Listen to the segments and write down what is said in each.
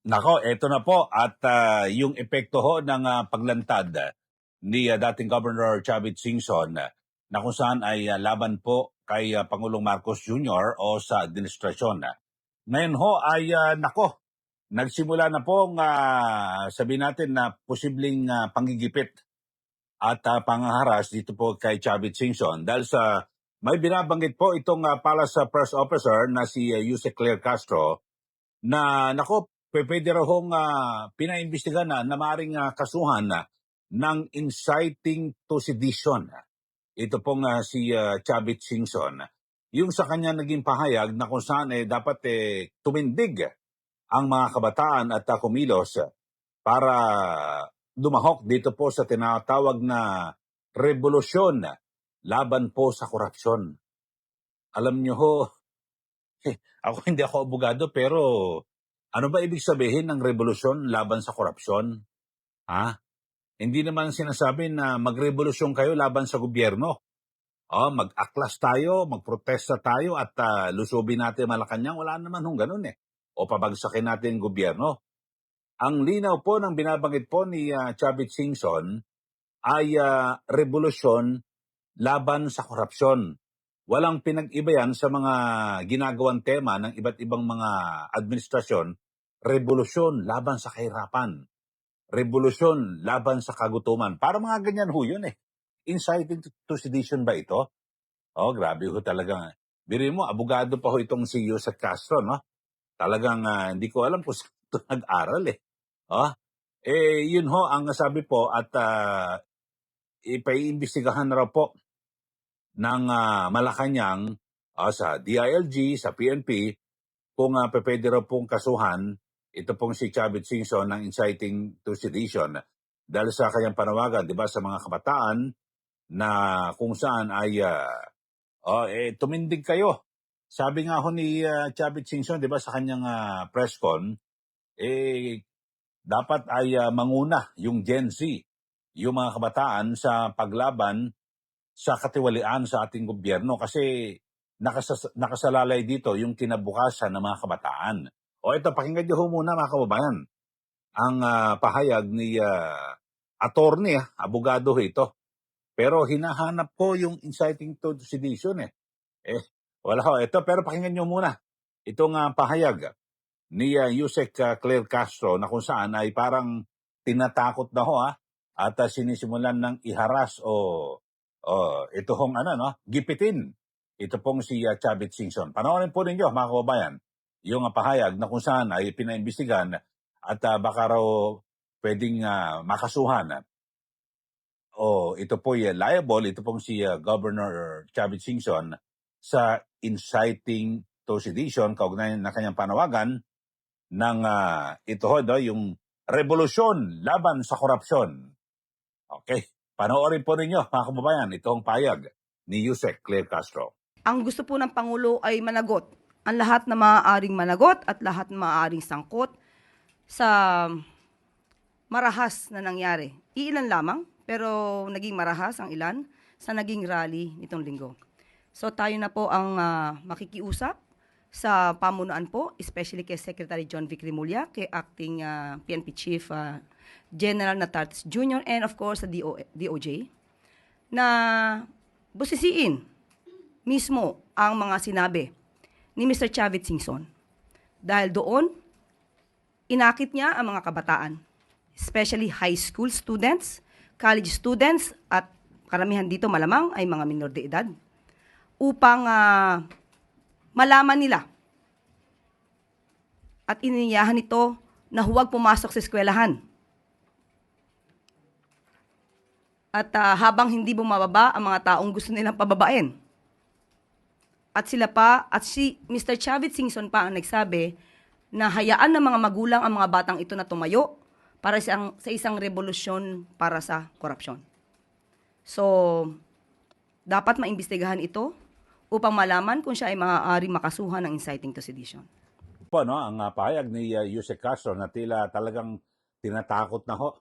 Nako, eto na po at yung epekto ho ng paglantad ni dating Governor Chavit Singson na kung saan ay laban po kay Pangulong Marcos Jr. o sa administrasyon. Ngayon ho ay nako, nagsimula na pong sabihin natin na posibleng panggigipit at pangaharas dito po kay Chavit Singson dahil sa may binabanggit po itong Palace Press Officer na si Yusek Claire Castro na nako, pwede raw hong pinaimbestigahan na maaaring kasuhan ng inciting to sedition. Ito pong si Chavit Singson. Yung sa kanya naging pahayag na kung saan dapat tumindig ang mga kabataan at kumilos para dumahok dito po sa tinatawag na revolusyon laban po sa korupsyon. Alam nyo ho, hindi ako abogado pero ano ba ibig sabihin ng revolusyon laban sa korupsyon? Ha? Hindi naman sinasabi na magrevolusyon kayo laban sa gobyerno. Mag-aklas tayo, magprotesta tayo at lusubin natin Malacanang. Wala naman hong ganun O pabagsakin natin ang gobyerno. Ang linaw po ng binabanggit po ni Chavit Singson ay revolusyon laban sa korupsyon. Walang pinag-iba yan sa mga ginagawang tema ng iba't ibang mga administrasyon. Revolusyon laban sa kahirapan. Revolusyon laban sa kagutuman. Para mga ganyan ho yun Inciting to sedition ba ito? Grabe ho talaga. Biruin mo, abogado pa ho itong si Yusek Castro, no? Talagang hindi ko alam kung saan ito nag-aral yun ho ang sabi po at ipaiimbestigahan na raw po ng Malacanang sa DILG, sa PNP, kung pwede raw pong kasuhan ito pong si Chavit Singson ng inciting to sedition dahil sa kanyang panawagan, di ba, sa mga kabataan na kung saan ay tumindig kayo. Sabi nga ho ni Chavit Singson, di ba, sa kanyang press con, dapat ay manguna yung Gen Z, yung mga kabataan sa paglaban sa katiwalian sa ating gobyerno kasi nakasalalay dito yung kinabukasan ng mga kabataan. Ito, pakinggan niyo ho muna mga kababayan. Ang pahayag ni attorney, abogado ito. Pero hinahanap ko yung inciting to sedition wala ho. Ito, pero pakinggan niyo muna. Itong pahayag ni Yusek Claire Castro na kung saan ay parang tinatakot na ho at sinisimulan ng iharas ito hong gipitin. Ito pong si Chavit Singson. Panoorin po ninyo mga kababayan yung pahayag na kung saan ay pinaimbestigan at baka raw pwedeng makasuhan. Ito po liable, ito pong si Governor Chavit Singson sa inciting to sedition kaugnayan na kanyang panawagan ng ito yung revolusyon laban sa korupsyon. Okay, panoorin po ninyo mga kababayan itong pahayag ni Yusek Claire Castro. Ang gusto po ng Pangulo ay managot ang lahat na maaaring managot at lahat na maaaring sangkot sa marahas na nangyari. Iilan lamang, pero naging marahas ang ilan sa naging rally nitong linggo. So tayo na po ang makikiusap sa pamunuan po, especially kay Secretary John Vic Rimulya, kay Acting PNP Chief General Natartes Jr., and of course sa DOJ, na busisiin mismo ang mga sinabi ni Mr. Chavit Singson. Dahil doon, inakit niya ang mga kabataan, especially high school students, college students, at karamihan dito malamang ay mga minor de edad, upang malaman nila at iniyahan ito na huwag pumasok sa eskwelahan. At habang hindi bumababa ang mga taong gusto nilang pababain. At sila pa, at si Mr. Chavit Singson pa ang nagsabi na hayaan ng mga magulang ang mga batang ito na tumayo para sa isang revolusyon para sa korupsyon. So, dapat maimbestigahan ito upang malaman kung siya ay maaaring makasuhan ng inciting to sedition. Ang pahayag ni Yusek Castro na tila talagang tinatakot na ho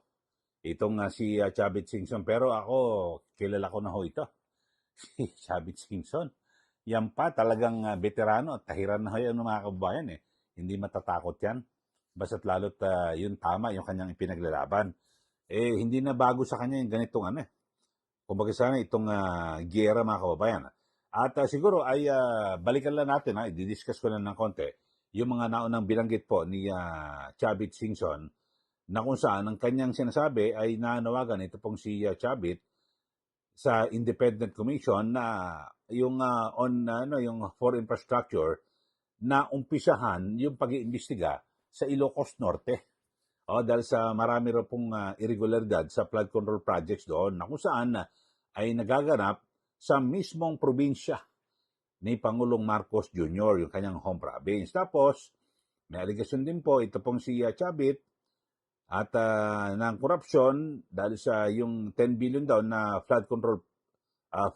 itong si Chavit Singson. Pero ako, kilala ko na ho ito. Si Chavit Singson. Yan pa talagang veterano at tahiran na ho yan ng mga kababayan Hindi matatakot yan. basta't lalo't yun tama, yung kanyang ipinaglalaban. Hindi na bago sa kanya yung ganitong ano eh. Kumbaga sana itong giyera mga kababayan. At siguro ay balikan lang natin, i-discuss ko lang ng konti, yung mga naunang binanggit po ni Chavit Singson na kung saan ang kanyang sinasabi ay nanawagan ito pong si Chavit sa Independent Commission na yung yung for infrastructure na umpisahan yung pag-iimbestiga sa Ilocos Norte. Dahil sa marami rin pong irregularidad sa flood control projects doon na kung saan ay nagaganap sa mismong probinsya ni Pangulong Marcos Jr., yung kanyang home province. Tapos, may allegation din po ito pong si Chavit at ng korupsyon dahil sa yung 10 billion daw na flood control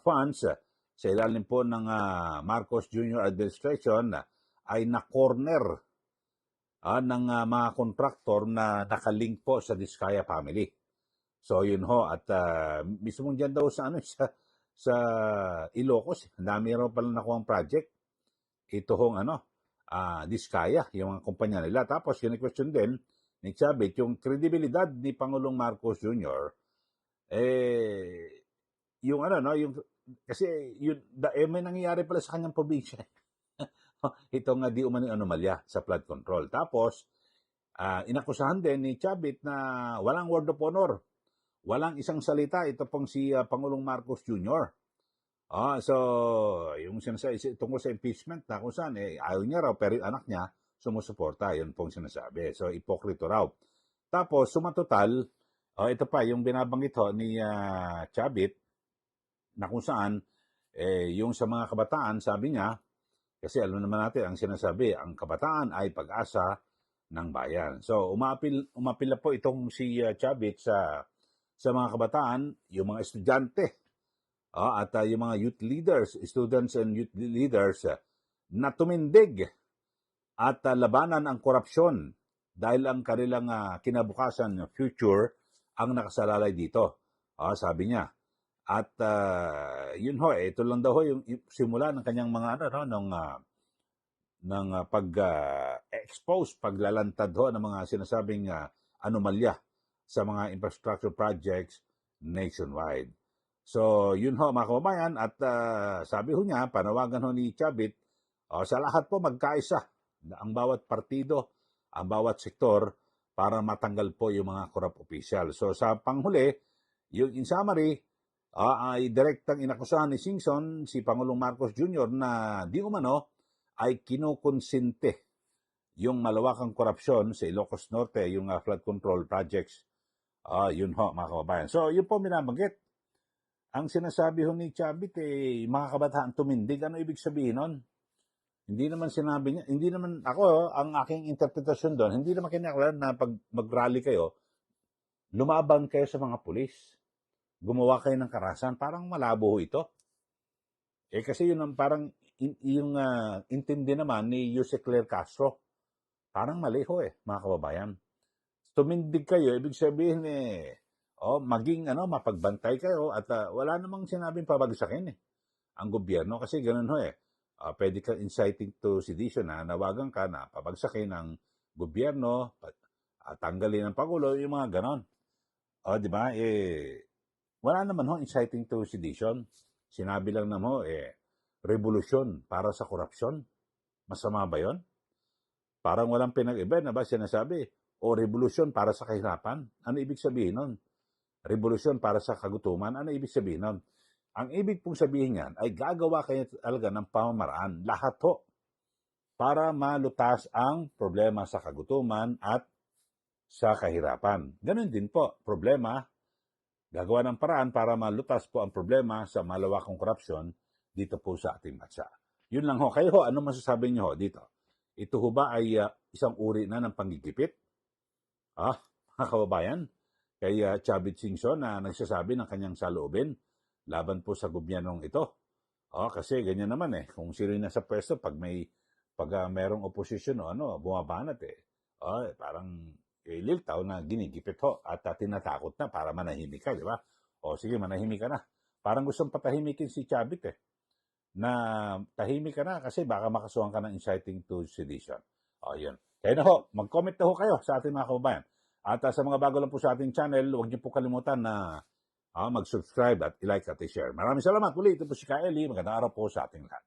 funds sa ilalim po ng Marcos Jr. administration ay na-corner ng mga kontraktor na nakalink po sa Diskaya family. So yun ho, at mismo dyan daw sa sa Ilocos, dami rin pala nakuha ang project. Ito hong Diskaya, yung mga kumpanya nila. Tapos kini-question din ni Chavit yung kredibilidad ni Pangulong Marcos Jr. Yung yung kasi may nangyayari pala sa kanyang probinsya. Ito nga di umano anomalya sa flood control. Tapos, inakusahan din ni Chavit na walang word of honor. Walang isang salita. Ito pong si Pangulong Marcos Jr. So, yung sinasabi tungkol sa impeachment na kung saan, ayaw niya raw, pero yung anak niya sumusuporta. Yun pong sinasabi. So, ipokrito raw. Tapos, sumatotal, ito pa, yung binabanggit ho ni Chavit, na kung saan, yung sa mga kabataan, sabi niya, kasi alam naman natin, ang sinasabi, ang kabataan ay pag-asa ng bayan. So, umapil na po itong si Chavit sa mga kabataan, yung mga estudyante, at yung mga youth leaders, students and youth leaders, na tumindig at labanan ang korupsyon dahil ang kanilang kinabukasan, future, ang nakasalalay dito. Sabi niya. At yun ho, ito lang daw ho yung simula ng kanyang mga ng pag-expose, paglalantad ho ng mga sinasabing anomalya sa mga infrastructure projects nationwide. So, yun ho mga kababayan, at sabi ho niya, panawagan ho ni Chavit, sa lahat po magkaisa, ang bawat partido, ang bawat sektor, para matanggal po yung mga corrupt official. So, sa panghuli, yung in summary, ay direktang inakusahan ni Singson si Pangulong Marcos Jr. na di umano ay kinukonsinte yung malawakang korupsyon sa Ilocos Norte, yung flood control projects. Yun ho, mga kababayan. So, yun po binabanggit. Ang sinasabi ho ni Chavit, mga kabataan tumindig. Ano ibig sabihin nun? Hindi naman sinabi niya, hindi naman ako, ang aking interpretasyon doon, hindi naman kinakailangan na pag mag-rally kayo, lumaban kayo sa mga pulis. Gumawa kayo ng karahasan, parang malabo ito. Kasi yun ang parang yung intindi naman ni Jose Claire Castro. Parang mali ho mga kababayan. Tumindig kayo, ibig sabihin maging mapagbantay kayo at wala namang sinabing pabagsakin ang gobyerno kasi ganun ho pwede ka inciting to sedition na nawagan ka na pabagsakin ng gobyerno, tanggalin ng Pangulo, yung mga ganon. Di ba? Wala naman ho inciting to sedition. Sinabi lang naman revolusyon para sa korupsyon. Masama ba yon? Parang walang pinag-iba na ba sinasabi? O revolusyon para sa kahirapan? Ano ibig sabihin nun? Revolusyon para sa kagutuman? Ano ibig sabihin nun? Ang ibig pong sabihin yan ay gagawa kayo talaga ng pamamaraan. Lahat ho. Para malutas ang problema sa kagutuman at sa kahirapan. Ganun din po. Problema, gagawa ng paraan para malutas po ang problema sa malawakang korupsyon dito po sa ating bansa. Yun lang ho. Kayo ho, ano masasabi niyo ho dito? Ito ho ba ay isang uri na ng panggigipit? Mga kababayan, kay Chavit Singson na nagsasabi ng kanyang saloobin laban po sa gobyernong ito. Kasi ganyan naman kung sino yung nasa pwesto pag merong oposisyon bumabanat parang liltaw na ginigipit ho at tinatakot na para manahimik ka, di ba? Sige, manahimik ka na. Parang gustong patahimikin si Chavit na tahimik ka na kasi baka makasuhan ka ng inciting to sedition. Yun. Kaya na ho, mag-comment na ho kayo sa ating mga kababayan. At sa mga bago lang po sa ating channel, huwag niyo po kalimutan na mag-subscribe at i-like at i-share. Maraming salamat. Uli, ito po si Ka Eli. Magandang araw po sa ating lahat.